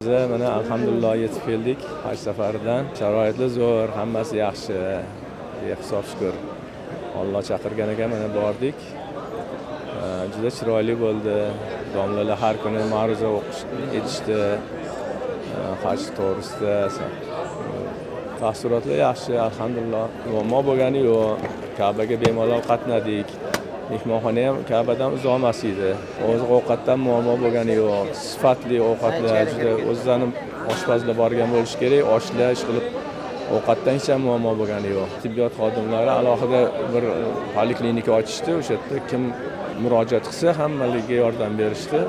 hozir mana alhamdulillah yetib keldik haj safaridan. Sharoitlar zo'r, hammasi yaxshi. Behisob shukr. Alloh chaqirgan ekan, mana bordik. Juda chiroyli bo'ldi. Domlalar har kuni ma'ruza etishdi. Haj to'g'risida taassurotlar yaxshi, alhamdulillah. Muammo bo'lgani yo'q. Ka'baga bemalol qatnadik. Mehmonxona ham Ka'badan uzoq emas edi. Oziq-ovqatdan muammo bo'lgani yo'q. Sifatli ovqatlar, juda o'zlarining oshpazlar borgan bo'lish kerak. Oshlar ish qilib ovqatdan hech ham muammo bo'lgani yo'q. Tibbiyot xodimlari alohida bir poliklinika ochishdi. O'sha yerda kim murojaat qilsa, hammaligiga yordam berishdi.